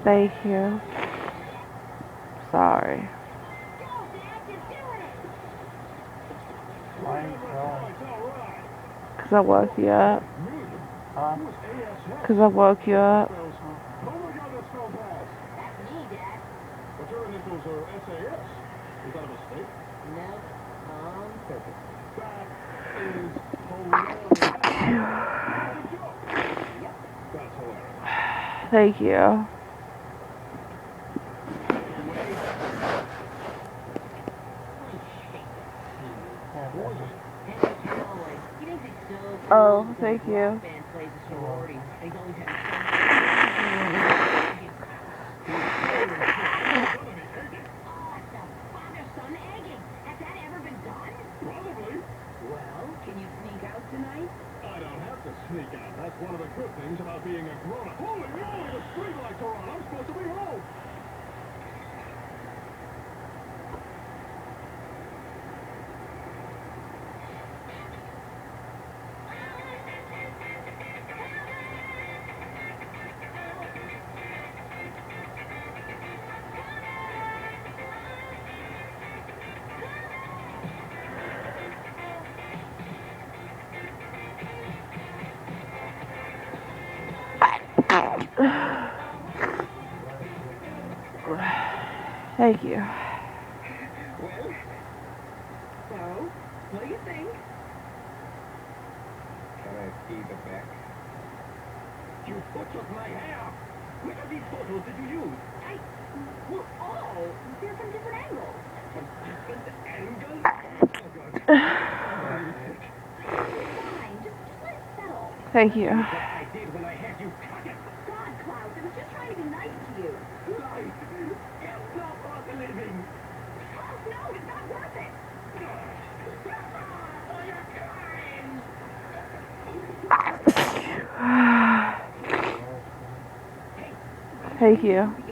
Thank you. Sorry. Why are you crying? Cause I woke you up. Huh? Cause I woke you up. Oh my God, that's so fast. That's me, Dad. But your initials are SAS. Is that a mistake? No, on purpose. That is hilarious. That's a joke. Yep. That's hilarious. Thank you. Oh, thank you. Probably. Well, can you sneak out tonight? I don't have to sneak out. That's one of the good things about being a grown-up. Holy moly, the street lights are on. I'm supposed to be home. Thank you. Well, so, what do you think? Can I see the back? You butchered my hair! Which of these photos did you use? Well, all. They're from different angles. From different angles? Fine, just let it settle. Thank you. What I did when I had you cut it. God, Klaus, I was just trying to be nice to you. Life is not worth living. Klaus, no, it's not worth it. Oh, you're crying. Thank you.